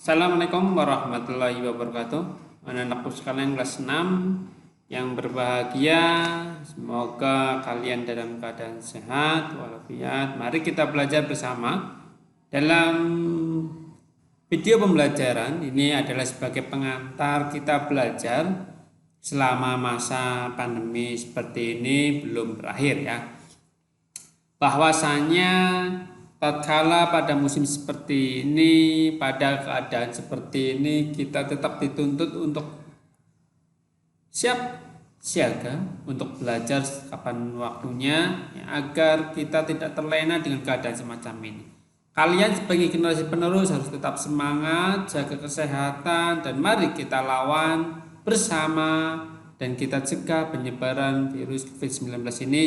Assalamualaikum warahmatullahi wabarakatuh. Anak-anakku sekalian kelas 6 yang berbahagia, semoga kalian dalam keadaan sehat walafiat. Mari kita belajar bersama. Dalam video pembelajaran ini adalah sebagai pengantar kita belajar selama masa pandemi seperti ini belum berakhir ya. Bahwasanya tatkala pada musim seperti ini, pada keadaan seperti ini, kita tetap dituntut untuk siap siaga untuk belajar kapan waktunya ya, agar kita tidak terlena dengan keadaan semacam ini. Kalian sebagai generasi penerus harus tetap semangat, jaga kesehatan, dan mari kita lawan bersama dan kita cegah penyebaran virus COVID-19 ini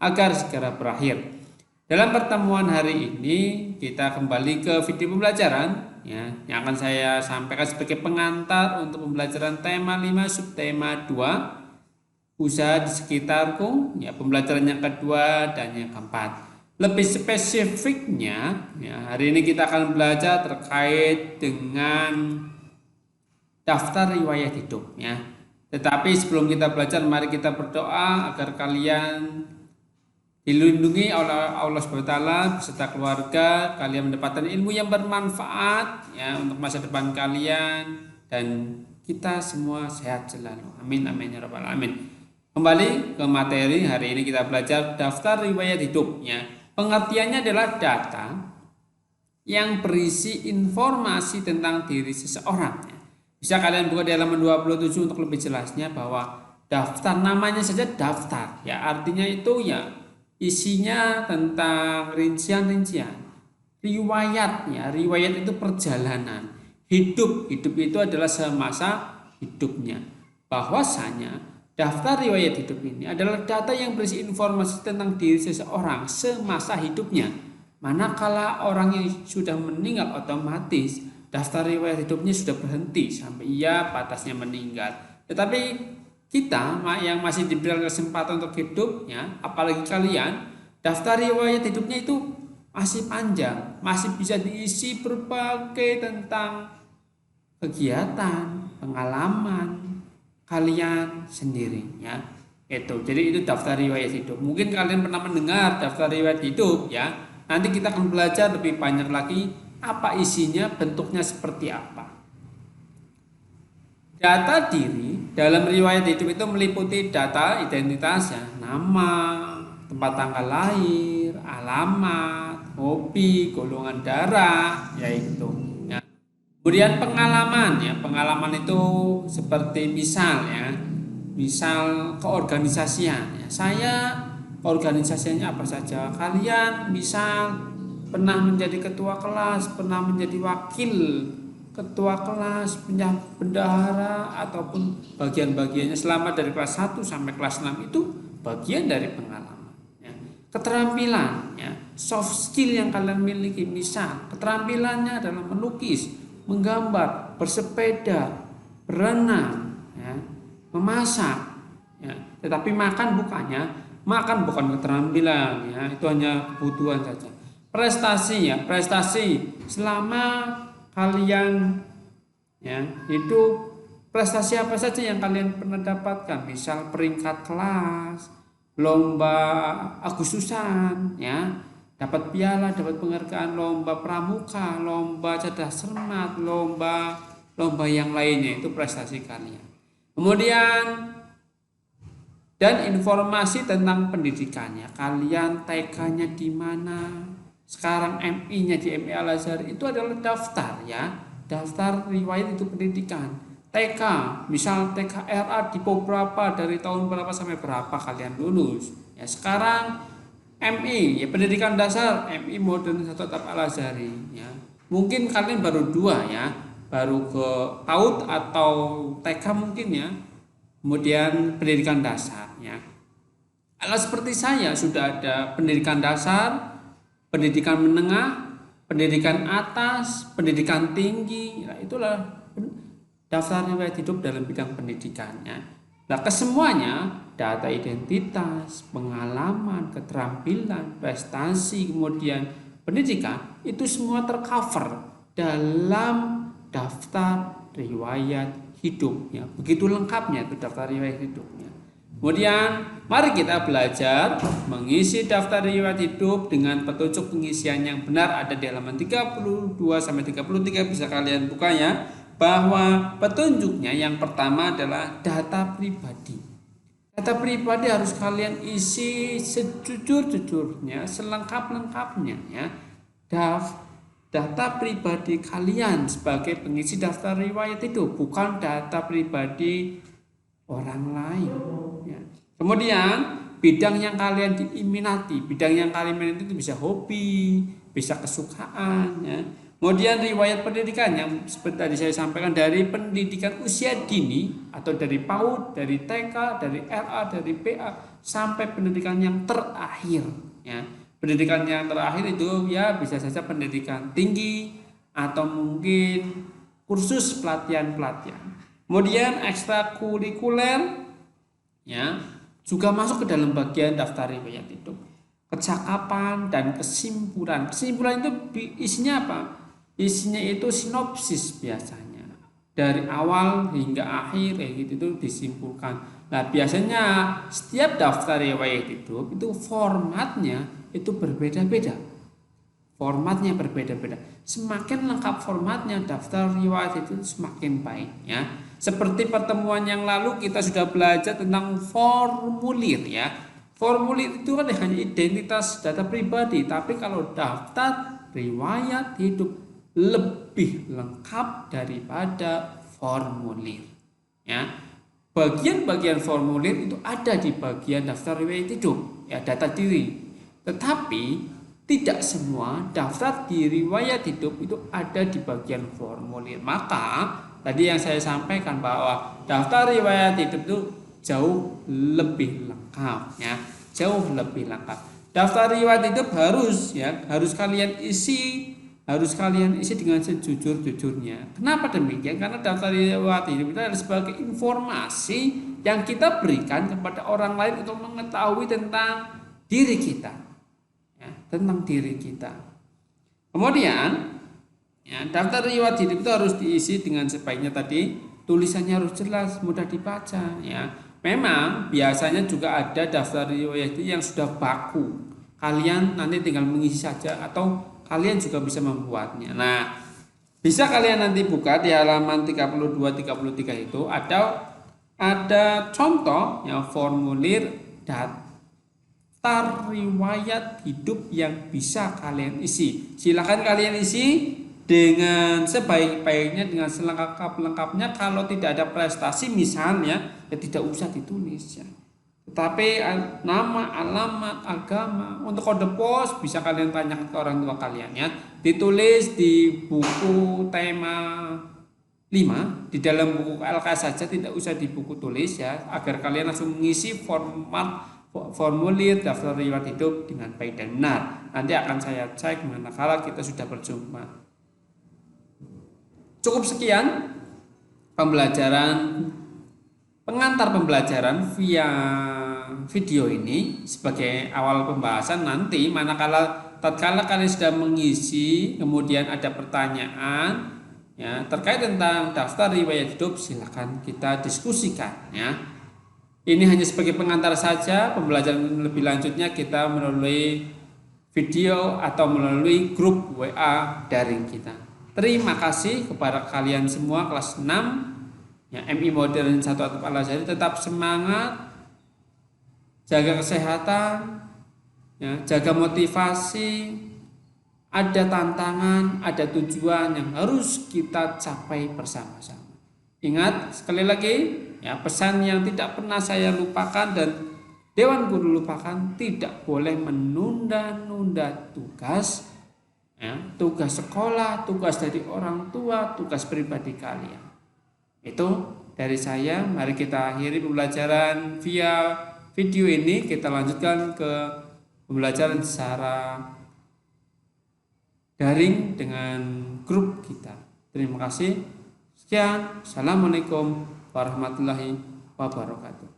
agar segera berakhir. Dalam pertemuan hari ini kita kembali ke video pembelajaran ya, yang akan saya sampaikan sebagai pengantar untuk pembelajaran tema 5 subtema 2 usaha di sekitarku ya, pembelajaran yang kedua dan yang keempat. Lebih spesifiknya ya, hari ini kita akan belajar terkait dengan daftar riwayat hidup ya. Tetapi sebelum kita belajar, mari kita berdoa agar kalian dilindungi oleh Allah SWT beserta keluarga, kalian mendapatkan ilmu yang bermanfaat ya untuk masa depan kalian, dan kita semua sehat selalu. Amin amin ya rabbal alamin. Kembali ke materi, hari ini kita belajar daftar riwayat hidup ya. Pengertiannya adalah data yang berisi informasi tentang diri seseorang ya. Bisa kalian buka di halaman 27 untuk lebih jelasnya, bahwa daftar namanya saja daftar ya, artinya itu ya isinya tentang rincian-rincian riwayatnya. Riwayat itu perjalanan hidup itu adalah semasa hidupnya. Bahwasanya daftar riwayat hidup ini adalah data yang berisi informasi tentang diri seseorang semasa hidupnya. Manakala orang yang sudah meninggal, otomatis daftar riwayat hidupnya sudah berhenti sampai ia batasnya meninggal. Tetapi kita yang masih diberikan kesempatan untuk hidup ya, apalagi kalian, daftar riwayat hidupnya itu masih panjang, masih bisa diisi berbagai tentang kegiatan, pengalaman kalian sendiri ya. Jadi itu daftar riwayat hidup. Mungkin kalian pernah mendengar daftar riwayat hidup ya. Nanti kita akan belajar lebih banyak lagi apa isinya, bentuknya seperti apa. Data diri dalam riwayat hidup itu meliputi data identitas ya, nama, tempat tanggal lahir, alamat, hobi, golongan darah, yaitu ya. Kemudian pengalaman ya, pengalaman itu seperti misal keorganisasian ya. Saya organisasinya apa saja. Kalian misal pernah menjadi ketua kelas, pernah menjadi wakil ketua kelas, bendahara, ataupun bagian-bagiannya selama dari kelas 1 sampai kelas 6 itu bagian dari pengalaman ya. Keterampilan ya, soft skill yang kalian miliki, misal keterampilannya adalah melukis, menggambar, bersepeda, berenang ya, memasak ya. Tetapi makan bukan keterampilan ya, itu hanya kebutuhan saja. Prestasi ya, prestasi selama kalian ya, itu prestasi apa saja yang kalian pernah dapatkan, misal peringkat kelas, lomba Agustusan ya, dapat piala, dapat penghargaan, lomba pramuka, lomba cerdas cermat, lomba yang lainnya, itu prestasi kalian. Kemudian dan informasi tentang pendidikannya, kalian TK-nya di mana, sekarang MI-nya di MI Al-Azhar, itu adalah daftar ya, daftar riwayat itu pendidikan. TK, misal TK RA di berapa, dari tahun berapa sampai berapa kalian lulus ya. Sekarang MI ya, pendidikan dasar MI Modern Institut Al-Azhari ya. Mungkin kalian baru 2 ya, baru ke PAUD atau TK mungkin ya. Kemudian pendidikan dasar ya. Kalau seperti saya sudah ada pendidikan dasar, pendidikan menengah, pendidikan atas, pendidikan tinggi, nah itulah daftar riwayat hidup dalam bidang pendidikannya. Nah, kesemuanya data identitas, pengalaman, keterampilan, prestasi, kemudian pendidikan, itu semua tercover dalam daftar riwayat hidup ya. Begitu lengkapnya itu daftar riwayat hidupnya. Kemudian mari kita belajar mengisi daftar riwayat hidup dengan petunjuk pengisian yang benar, ada di halaman 32 sampai 33, bisa kalian buka ya. Bahwa petunjuknya yang pertama adalah data pribadi. Data pribadi harus kalian isi sejujur-jujurnya, selengkap-lengkapnya ya. Data pribadi kalian sebagai pengisi daftar riwayat hidup, bukan data pribadi orang lain ya. Kemudian bidang yang kalian diminati, bidang yang kalian minati itu bisa hobi, bisa kesukaan ya. Kemudian riwayat pendidikan yang seperti tadi saya sampaikan, dari pendidikan usia dini atau dari PAUD, dari TK, dari LA, dari PA sampai pendidikan yang terakhir ya. Pendidikan yang terakhir itu ya bisa saja pendidikan tinggi atau mungkin kursus pelatihan-pelatihan. Kemudian ekstrakurikuler ya juga masuk ke dalam bagian daftar riwayat hidup. Kecakapan dan kesimpulan. Kesimpulan itu isinya apa? Isinya itu sinopsis biasanya. Dari awal hingga akhir gitu itu disimpulkan. Nah, biasanya setiap daftar riwayat hidup itu formatnya itu berbeda-beda. Formatnya berbeda-beda. Semakin lengkap formatnya daftar riwayat itu semakin baik ya. Seperti pertemuan yang lalu kita sudah belajar tentang formulir ya. Formulir itu kan hanya identitas data pribadi, tapi kalau daftar riwayat hidup lebih lengkap daripada formulir ya. Bagian-bagian formulir itu ada di bagian daftar riwayat hidup ya, data diri. Tetapi tidak semua daftar di riwayat hidup itu ada di bagian formulir. Maka tadi yang saya sampaikan bahwa daftar riwayat hidup itu jauh lebih lengkap ya, jauh lebih lengkap. Daftar riwayat hidup harus kalian isi dengan sejujur-jujurnya. Kenapa demikian? Karena daftar riwayat hidup itu adalah sebagai informasi yang kita berikan kepada orang lain untuk mengetahui tentang diri kita. Tentang diri kita. Kemudian ya, daftar riwayat hidup itu harus diisi dengan sebaiknya tadi, tulisannya harus jelas, mudah dibaca ya. Memang biasanya juga ada daftar riwayat hidup yang sudah baku. Kalian nanti tinggal mengisi saja atau kalian juga bisa membuatnya. Nah, bisa kalian nanti buka di halaman 32 33 itu ada contoh yang formulir daftar riwayat hidup yang bisa kalian isi. Silakan kalian isi dengan sebaik-baiknya, dengan selengkap-lengkapnya. Kalau tidak ada prestasi misalnya ya tidak usah ditulis ya. Tetapi nama, alamat, agama, untuk kode pos bisa kalian tanyakan ke orang tua kalian ya. Ditulis di buku tema 5, di dalam buku LKS saja, tidak usah di buku tulis ya, agar kalian langsung mengisi formulir daftar riwayat hidup dengan baik dan benar. Nanti akan saya cek manakala kita sudah berjumpa. Cukup sekian pengantar pembelajaran via video ini sebagai awal pembahasan. Nanti tatkala kalian sudah mengisi kemudian ada pertanyaan ya terkait tentang daftar riwayat hidup, silakan kita diskusikan ya. Ini hanya sebagai pengantar saja. Pembelajaran lebih lanjutnya kita melalui video atau melalui grup WA daring kita. Terima kasih kepada kalian semua kelas 6 ya, MI Modern 1 Atap Al-Azhari. Tetap semangat, jaga kesehatan ya, jaga motivasi. Ada tantangan, ada tujuan yang harus kita capai bersama-sama. Ingat sekali lagi ya, pesan yang tidak pernah saya lupakan dan Dewan Guru lupakan, tidak boleh menunda-nunda tugas ya, tugas sekolah, tugas dari orang tua, tugas pribadi kalian. Itu dari saya. Mari kita akhiri pembelajaran via video ini, kita lanjutkan ke pembelajaran secara daring dengan grup kita. Terima kasih. Sekian. Assalamualaikum warahmatullahi wabarakatuh.